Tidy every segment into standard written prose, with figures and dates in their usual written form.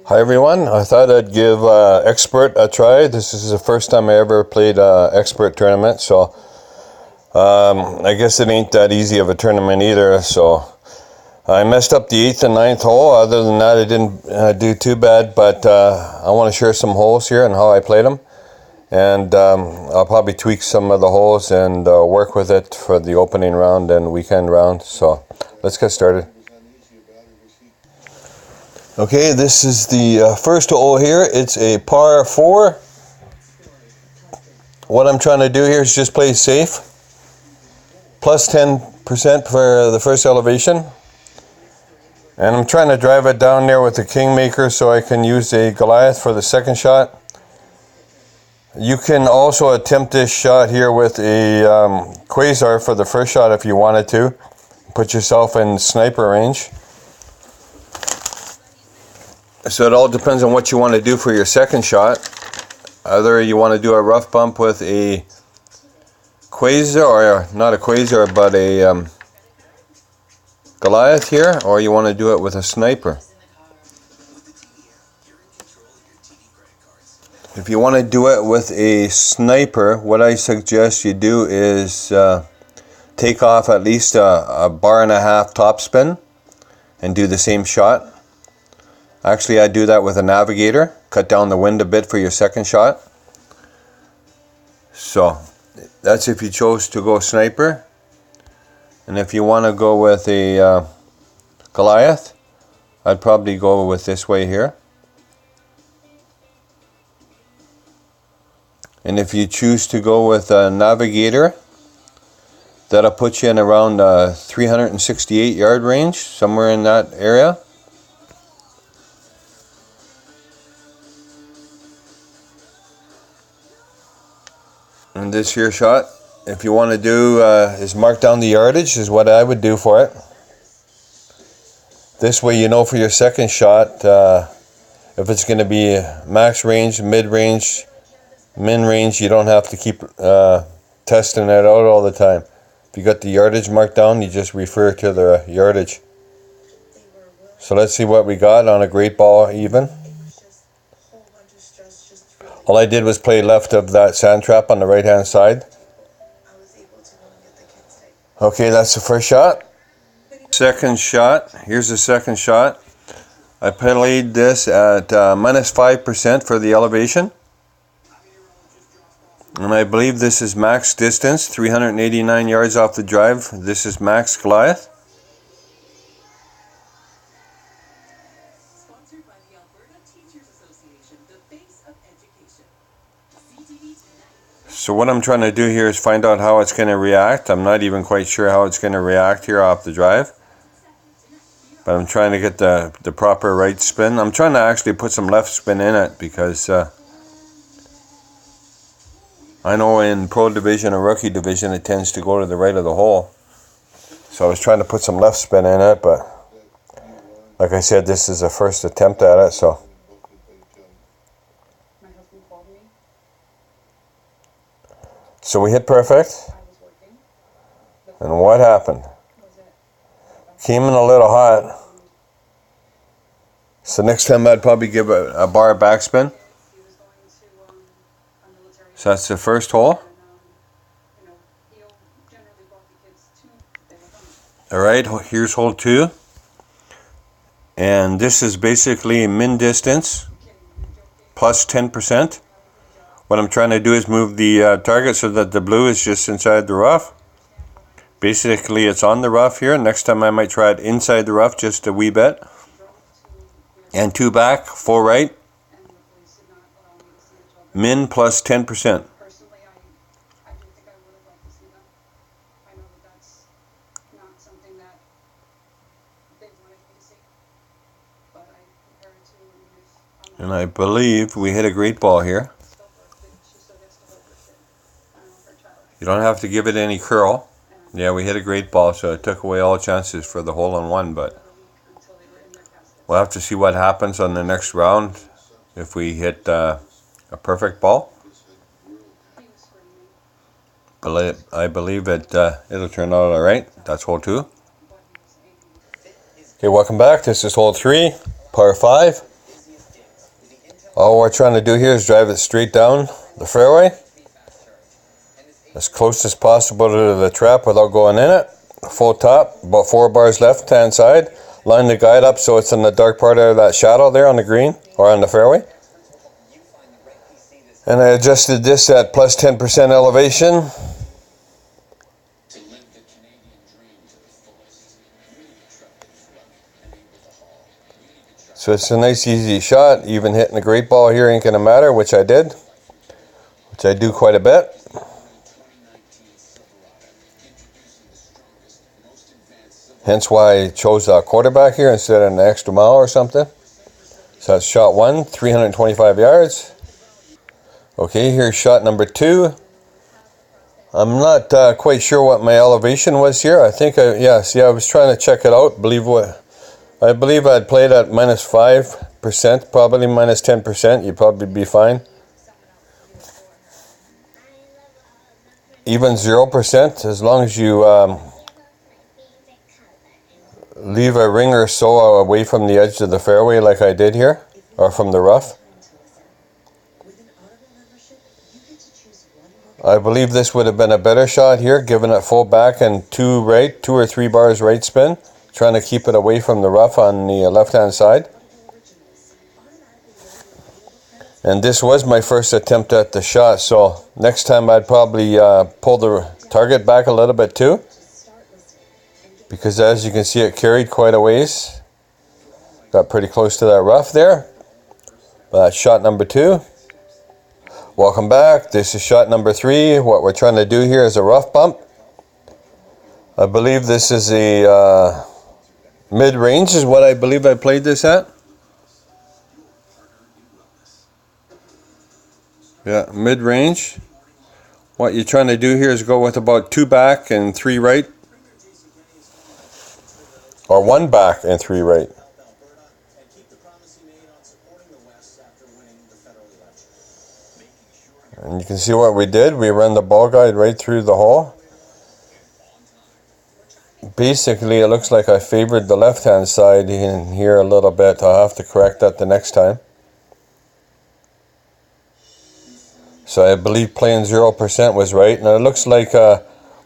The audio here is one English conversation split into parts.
Hi everyone, I thought I'd give Expert a try. This is the first time I ever played Expert tournament, so I guess it ain't that easy of a tournament either. So I messed up the 8th and 9th hole. Other than that, I didn't do too bad, but I want to share some holes here and how I played them. And I'll probably tweak some of the holes and work with it for the opening round and weekend round. So let's get started. Okay, this is the first hole here. It's a par 4. What I'm trying to do here is just play safe. Plus 10% for the first elevation. And I'm trying to drive it down there with the Kingmaker so I can use a Goliath for the second shot. You can also attempt this shot here with a Quasar for the first shot if you wanted to. Put yourself in sniper range. So it all depends on what you want to do for your second shot. Either you want to do a rough bump with a Quasar, or not a Quasar, but a Goliath here, or you want to do it with a sniper. If you want to do it with a sniper, what I suggest you do is take off at least a bar and a half topspin and do the same shot. Actually, I do that with a Navigator. Cut down the wind a bit for your second shot. So that's if you chose to go sniper. And if you want to go with a Goliath, I'd probably go with this way here. And if you choose to go with a Navigator, that'll put you in around 368 yard range, somewhere in that area. And this here shot, if you want to do is mark down the yardage, is what I would do for it. This way you know for your second shot if it's going to be max range, mid range, min range. You don't have to keep testing it out all the time. If you got the yardage marked down, you just refer to the yardage. So let's see what we got on a great ball even. All I did was play left of that sand trap on the right hand side. Okay, that's the first shot. Second shot, here's the second shot. I played this at minus 5% for the elevation. And I believe this is max distance, 389 yards off the drive. This is max Goliath. So what I'm trying to do here is find out how it's going to react. I'm not even quite sure how it's going to react here off the drive. But I'm trying to get the proper right spin. I'm trying to actually put some left spin in it because I know in Pro Division or Rookie Division it tends to go to the right of the hole. So I was trying to put some left spin in it, but like I said, this is the first attempt at it, so. So we hit perfect. And what happened? Came in a little hot. So next time I'd probably give a bar backspin. So that's the first hole. Alright, here's hole 2. And this is basically min distance plus 10%. What I'm trying to do is move the target so that the blue is just inside the rough. Basically it's on the rough here. Next time I might try it inside the rough just a wee bit. And 2 back, 4 right. Min plus 10%. And I believe we hit a great ball here. You don't have to give it any curl. Yeah, we hit a great ball, so it took away all chances for the hole-in-one, but we'll have to see what happens on the next round if we hit a perfect ball. But I believe it'll turn out all right. That's hole 2. Okay, welcome back. This is hole 3, par 5. All we're trying to do here is drive it straight down the fairway, as close as possible to the trap without going in it. Full top, about 4 bars left hand side. Line the guide up so it's in the dark part of that shadow there on the green or on the fairway. And I adjusted this at plus 10% elevation. So it's a nice easy shot. Even hitting the great ball here ain't gonna matter, which I did, which I do quite a bit. Hence why I chose a quarterback here instead of an extra mile or something. So that's shot 1, 325 yards. Okay, here's shot number 2. I'm not quite sure what my elevation was here. I think I was trying to check it out. I believe I'd played at minus 5%, probably minus 10%. You'd probably be fine. Even 0%, as long as you leave a ring or so away from the edge of the fairway like I did here, or from the rough. I believe this would have been a better shot here, giving it full back and 2 or 3 bars right spin, trying to keep it away from the rough on the left hand side. And this was my first attempt at the shot, so next time I'd probably pull the target back a little bit too, because as you can see it carried quite a ways. Got pretty close to that rough there. That's shot number 2. Welcome back. This is shot number 3. What we're trying to do here is a rough bump. I believe this is a mid-range is what I believe I played this at. Yeah, mid-range. What you're trying to do here is go with about 2 back and 3 right. Or 1 back and 3 right. And you can see what we did. We ran the ball guide right through the hole. Basically, it looks like I favored the left-hand side in here a little bit. I'll have to correct that the next time. So I believe playing 0% was right. And it looks like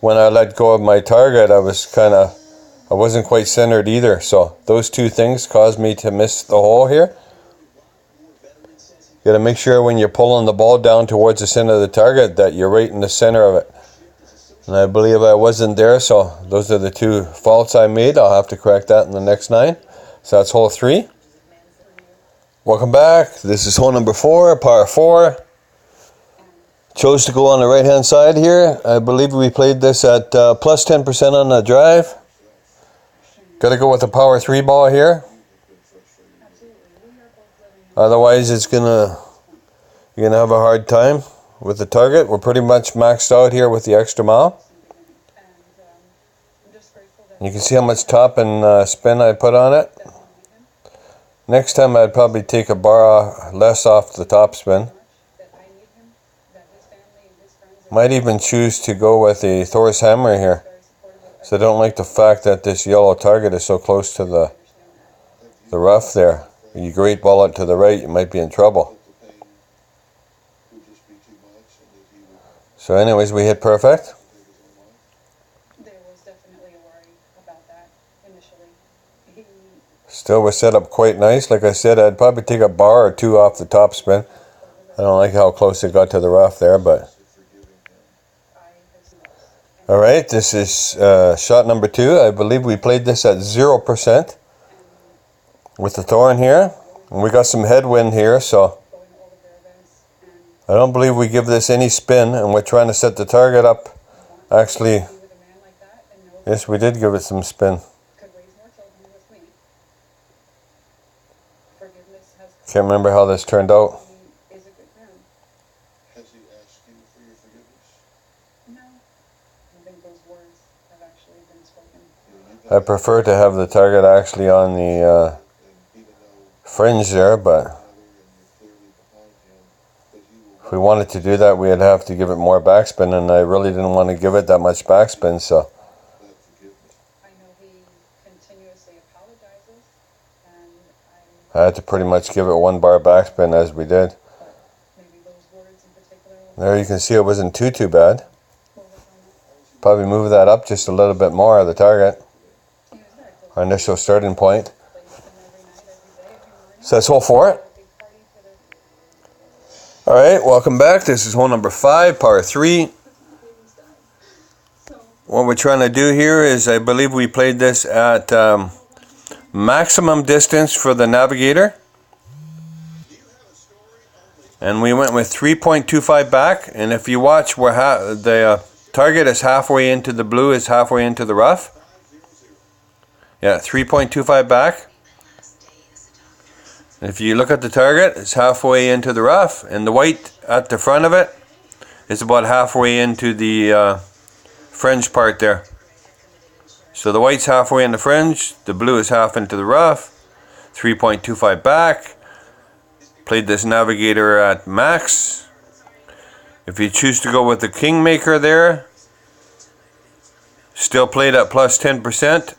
when I let go of my target, I wasn't quite centered either. So those two things caused me to miss the hole here. You got to make sure when you're pulling the ball down towards the center of the target that you're right in the center of it. And I believe I wasn't there, so those are the 2 faults I made. I'll have to correct that in the next 9. So that's hole 3. Welcome back. This is hole number 4, par 4. Chose to go on the right hand side here. I believe we played this at plus 10% on the drive. Got to go with the power 3 ball here. Otherwise, you're gonna have a hard time with the target. We're pretty much maxed out here with the extra mile. You can see how much top and spin I put on it. Next time, I'd probably take a bar less off the top spin. Might even choose to go with a Thor's hammer here. So I don't like the fact that this yellow target is so close to the rough there. You great ball out to the right, you might be in trouble. So anyways, we hit perfect. There was definitely a worry about that initially. Still was set up quite nice. Like I said, I'd probably take a bar or 2 off the top spin. I don't like how close it got to the rough there, but... Alright, this is shot number 2. I believe we played this at 0%. With the thorn here, and we got some headwind here, so I don't believe we give this any spin, and we're trying to set the target up. Actually, yes, we did give it some spin. Can't remember how this turned out. I prefer to have the target actually on the fringe there, but if we wanted to do that, we'd have to give it more backspin, and I really didn't want to give it that much backspin, so. I know he continuously apologizes, and I'm I had to pretty much give it 1 bar backspin as we did. Maybe those words in particular. There you can see it wasn't too bad. What was on it? Probably move that up just a little bit more, the target. Use that close. Our initial starting point. Play with them every night, every day if you want. So that's hole 4. A big party for the Alright, welcome back. This is hole number 5, par 3. baby's done. So What we're trying to do here is, I believe we played this at maximum distance for the navigator. And we went with 3.25 back. And if you watch, the target is halfway into the blue, is halfway into the rough. Yeah, 3.25 back. And if you look at the target, it's halfway into the rough. And the white at the front of it is about halfway into the fringe part there. So the white's halfway in the fringe, the blue is half into the rough, 3.25 back. Played this navigator at max. If you choose to go with the Kingmaker there, still played at plus 10%.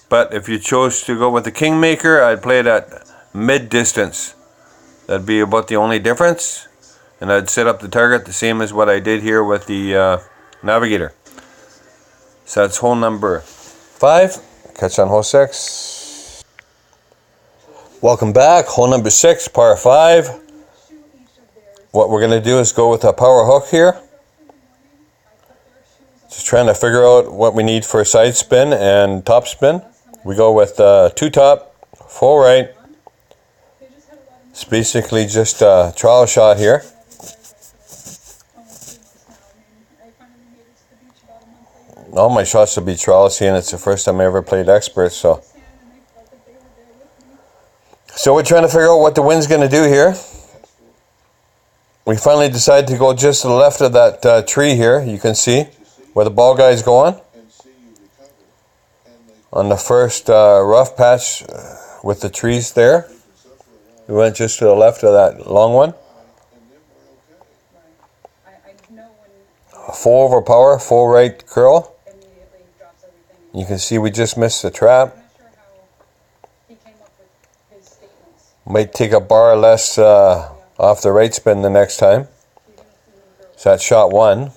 But if you chose to go with the Kingmaker, I'd play it at mid distance. That'd be about the only difference. And I'd set up the target the same as what I did here with the navigator. So that's hole number 5. Catch on hole 6. Welcome back. Hole number 6, par 5. What we're going to do is go with a power hook here. Just trying to figure out what we need for side spin and top spin. We go with 2 top, full right. It's basically just a trial shot here. All my shots will be trial, seeing it's the first time I ever played expert, so we're trying to figure out what the wind's going to do here. We finally decided to go just to the left of that tree here. You can see where the ball guy's going. On the first rough patch with the trees there. We went just to the left of that long one. Full over power, full right curl. You can see we just missed the trap. Might take a bar less off the right spin the next time. So that's shot 1.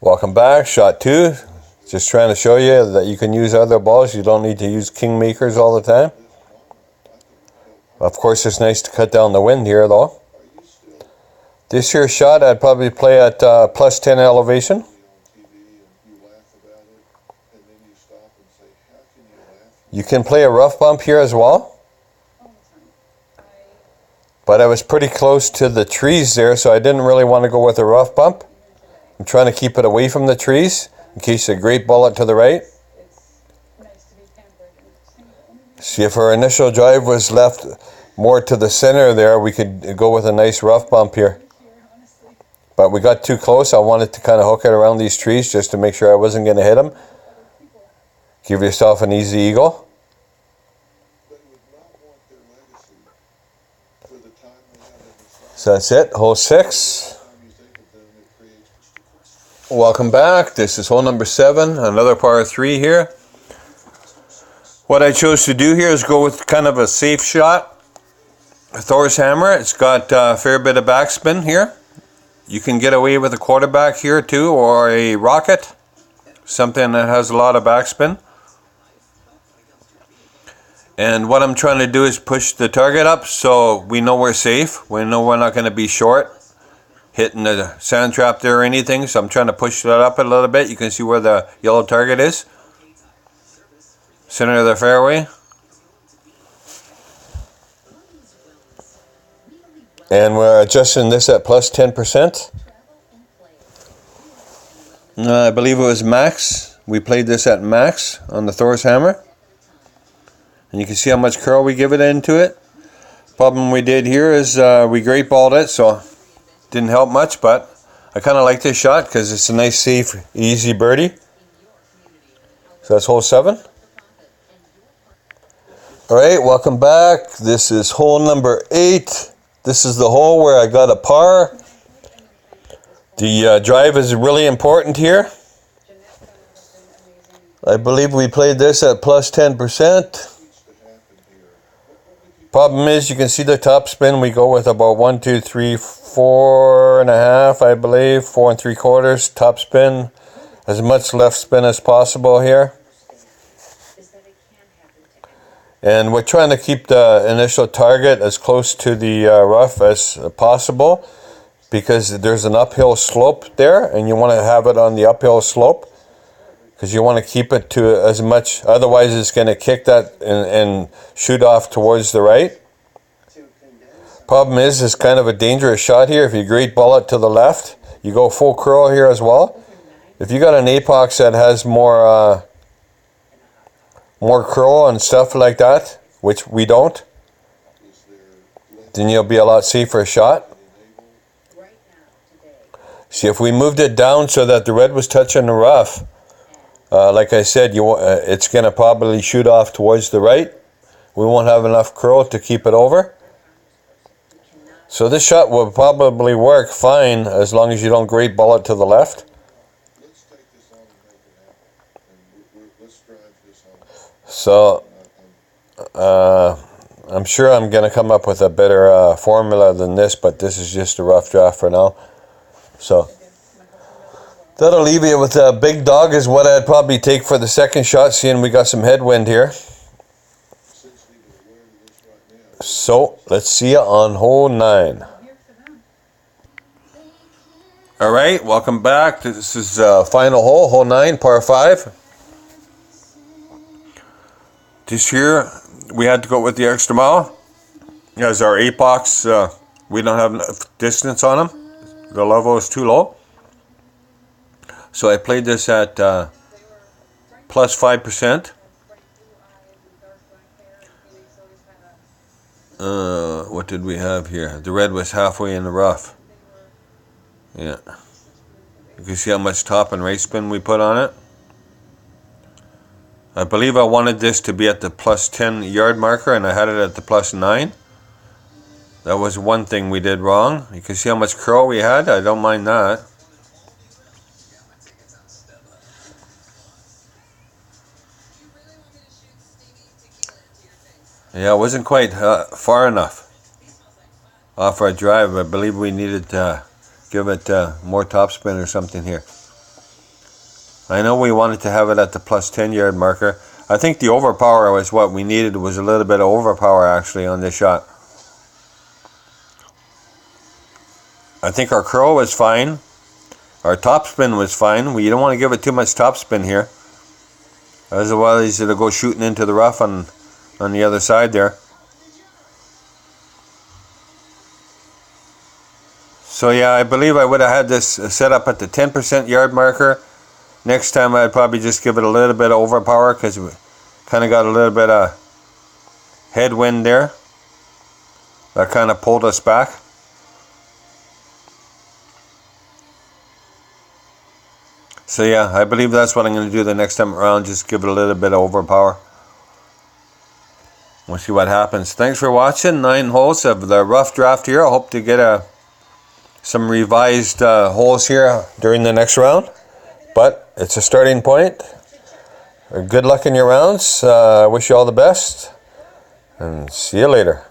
Welcome back, shot 2. Just trying to show you that you can use other balls. You don't need to use Kingmakers all the time. Of course, it's nice to cut down the wind here though. This here shot I'd probably play at plus 10 elevation. You can play a rough bump here as well. But I was pretty close to the trees there, so I didn't really want to go with a rough bump. I'm trying to keep it away from the trees in case a great bullet to the right. See, if our initial drive was left more to the center there, we could go with a nice rough bump here. But we got too close. I wanted to kind of hook it around these trees just to make sure I wasn't going to hit them. Give yourself an easy eagle. So that's it, hole 6. Welcome back. This is hole number 7, another par 3 here. What I chose to do here is go with kind of a safe shot. A Thor's hammer. It's got a fair bit of backspin here. You can get away with a quarterback here too, or a rocket. Something that has a lot of backspin. And what I'm trying to do is push the target up so we know we're safe. We know we're not going to be short, hitting the sand trap there or anything. So I'm trying to push that up a little bit. You can see where the yellow target is. Center of the fairway. And we're adjusting this at plus 10%. I believe it was max. We played this at max on the Thor's hammer. And you can see how much curl we give it into it. Problem we did here is we great balled it, so didn't help much, but I kind of like this shot because it's a nice, safe, easy birdie. So that's hole 7. Alright, welcome back. This is hole number 8. This is the hole where I got a par. The drive is really important here. I believe we played this at plus 10%. Problem is, you can see the top spin. We go with about 1, 2, 3, 4.5, I believe, 4 3/4 top spin. As much left spin as possible here. And we're trying to keep the initial target as close to the rough as possible, because there's an uphill slope there, and you want to have it on the uphill slope, because you want to keep it to as much, otherwise it's going to kick that and shoot off towards the right. Problem is, it's kind of a dangerous shot here. If you great ball it to the left, you go full curl here as well. If you got an apex that has more curl and stuff like that, which we don't, then you'll be a lot safer shot. See, if we moved it down so that the red was touching the rough, like I said, it's going to probably shoot off towards the right. We won't have enough curl to keep it over. So this shot will probably work fine as long as you don't great ball it to the left. So I'm sure I'm going to come up with a better formula than this, but this is just a rough draft for now. So that'll leave you with a big dog is what I'd probably take for the second shot, seeing we got some headwind here. So let's see you on hole 9. All right, welcome back. This is final hole, hole 9, par 5. This year we had to go with the extra mile, as our apex, we don't have enough distance on them. The level is too low. So I played this at plus 5%. What did we have here? The red was halfway in the rough. Yeah. You can see how much top and race spin we put on it. I believe I wanted this to be at the plus 10 yard marker, and I had it at the plus 9. That was one thing we did wrong. You can see how much curl we had. I don't mind that. Yeah, it wasn't quite far enough off our drive. I believe we needed to give it more topspin or something here. I know we wanted to have it at the plus 10 yard marker. I think the overpower was what we needed, was a little bit of overpower actually on this shot. I think our curl was fine. Our topspin was fine. You don't want to give it too much topspin here. Otherwise it'll go shooting into the rough on the other side there. So yeah, I believe I would have had this set up at the 10% yard marker. Next time I'd probably just give it a little bit of overpower, because we kind of got a little bit of headwind there. That kind of pulled us back. So yeah, I believe that's what I'm going to do the next time around, just give it a little bit of overpower. We'll see what happens. Thanks for watching. 9 holes of the rough draft here. I hope to get some revised holes here during the next round. But it's a starting point. Good luck in your rounds. I wish you all the best. And see you later.